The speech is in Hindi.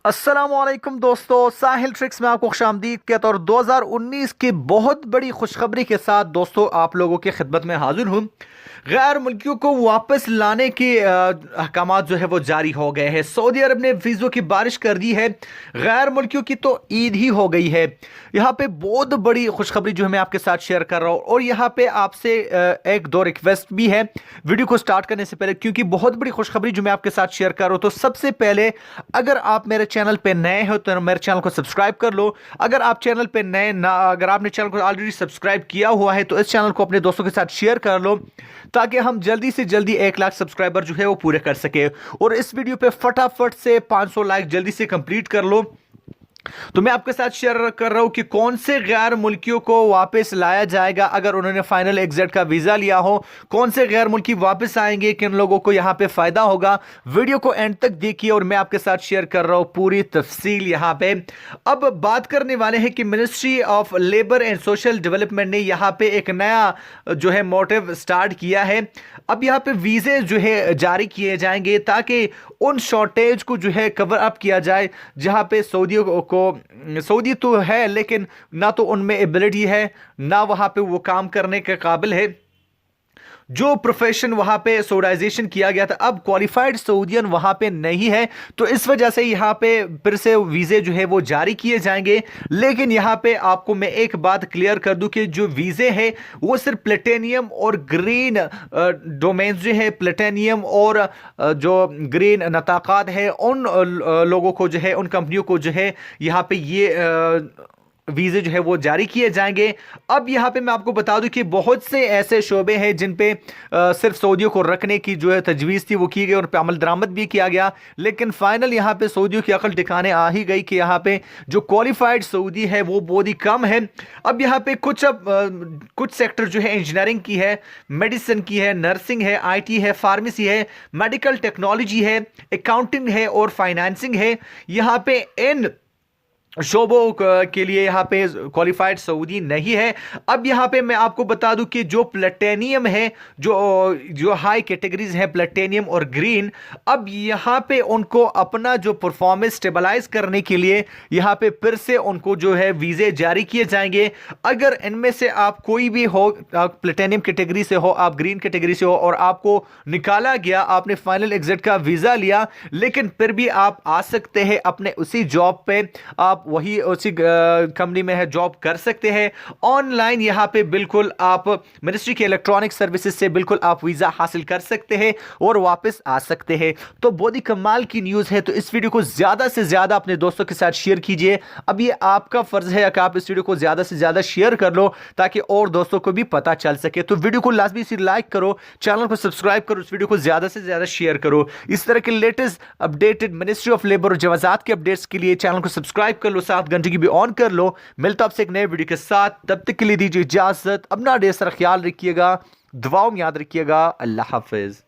अस्सलामुअलैकुम दोस्तों, साहिल ट्रिक्स में आपको खुशामदीद कहता और 2019 की बहुत बड़ी खुशखबरी के साथ दोस्तों आप लोगों की खिदमत में हाजिर हूँ। गैर मुल्कियों को वापस लाने के अहकाम जो है वो जारी हो गए हैं। सऊदी अरब ने वीज़ों की बारिश कर दी है। गैर मुल्कियों की तो ईद ही हो गई है। यहाँ पे बहुत बड़ी खुशखबरी जो है मैं आपके साथ शेयर कर रहा हूँ और यहाँ पे आपसे एक दो रिक्वेस्ट भी है वीडियो को स्टार्ट करने से पहले, क्योंकि बहुत बड़ी खुशखबरी जो मैं आपके साथ शेयर कर रहा हूँ। तो सबसे पहले अगर आप मेरे चैनल पे नए हो तो मेरे चैनल को सब्सक्राइब कर लो। अगर आप चैनल पे नए ना अगर आपने चैनल को ऑलरेडी सब्सक्राइब किया हुआ है तो इस चैनल को अपने दोस्तों के साथ शेयर कर लो, ताकि हम जल्दी से जल्दी 1 लाख सब्सक्राइबर जो है वो पूरे कर सके। और इस वीडियो पे फटाफट से 500 लाइक जल्दी से कंप्लीट कर लो। तो मैं आपके साथ शेयर कर रहा हूं कि कौन से गैर मुल्कियों को वापस लाया जाएगा अगर उन्होंने फाइनल एग्जिट का वीजा लिया हो। कौन से गैर मुल्की वापस आएंगे, किन लोगों को यहां पे फायदा होगा। वीडियो को एंड तक देखिए और मैं आपके साथ शेयर कर रहा हूं पूरी तफसील यहां पे। अब बात करने वाले हैं कि ministry of labour and social development ने यहां पे एक नया जो है मोटिव स्टार्ट किया है। अब यहां पे वीजे जो है जारी किए जाएंगे ताकि उन शॉर्टेज को जो है कवर अप किया जाए, जहां पे सऊदी तो है लेकिन ना तो उनमें एबिलिटी है ना वहां पे वो काम करने के काबिल है। जो प्रोफेशन वहां पे सऊदाइजेशन किया गया था, अब क्वालिफाइड सऊदियन वहां पे नहीं है। तो इस वजह से यहां पे फिर से वीजे जो है वो जारी किए जाएंगे। लेकिन यहां पे आपको मैं एक बात क्लियर कर दूं कि जो वीजे है वो सिर्फ प्लेटेनियम और ग्रीन डोमेन्स जो है, प्लेटेनियम और जो ग्रीन नताकात है, उन लोगों को जो है, उन कंपनियों को जो है यहां पे ये वीजे जो है वो जारी किए जाएंगे। अब यहां पे मैं आपको बता दूं कि बहुत से ऐसे शोबे हैं जिन पे सिर्फ सऊदियों को रखने की जो है तजवीज़ थी वो की गई और पे अमल दरामद भी किया गया। लेकिन फाइनल यहां पे सऊदियों की अकल ठिकाने आ ही गई कि यहां पे जो क्वालिफाइड सऊदी है वो बहुत ही कम है। अब यहां पे कुछ सेक्टर जो है इंजीनियरिंग की है, मेडिसिन की है, नर्सिंग है, IT है, फार्मेसी है, मेडिकल टेक्नोलॉजी है, अकाउंटिंग है और फाइनेंसिंग है। यहां पे इन शोबों के लिए यहाँ पे क्वालिफाइड सऊदी नहीं है। अब यहाँ पे मैं आपको बता दूं कि जो प्लेटेनियम है, जो जो हाई कैटेगरीज है प्लेटेनियम और ग्रीन, अब यहाँ पे उनको अपना जो परफॉर्मेंस स्टेबलाइज करने के लिए यहाँ पे फिर से उनको जो है वीजे जारी किए जाएंगे। अगर इनमें से आप कोई भी हो, आप प्लेटेनियम कैटेगरी से हो, आप ग्रीन कैटेगरी से हो और आपको निकाला गया, आपने फाइनल एग्जिट का वीजा लिया, लेकिन फिर भी आप आ सकते हैं अपने उसी जॉब पे, आप वही उसी कंपनी में है जॉब कर सकते हैं ऑनलाइन। यहां पे बिल्कुल आप मिनिस्ट्री के इलेक्ट्रॉनिक सर्विसेज से बिल्कुल आप वीजा हासिल कर सकते हैं और वापस आ सकते हैं। तो बहुत ही कमाल की न्यूज़ है। तो इस वीडियो को ज्यादा से ज्यादा अपने दोस्तों के साथ शेयर कीजिए। अब ये आपका फर्ज है कि आप इस वीडियो को ज्यादा से ज्यादा शेयर कर लो ताकि और दोस्तों को भी पता चल सके। तो वीडियो को लाजमी से लाइक करो, चैनल को सब्सक्राइब करो, इस वीडियो को ज्यादा से ज्यादा शेयर करो। इस तरह के latest updated ministry of labour और जवाजात के अपडेट्स के लिए चैनल को सब्सक्राइब कर लो, 7 घंटे की भी ऑन कर लो। मिलता आपसे एक नए वीडियो के साथ, तब तक के लिए दीजिए इजाजत। अपना ढेर सारा ख्याल रखिएगा, दुआओं में याद रखिएगा। अल्लाह हाफिज।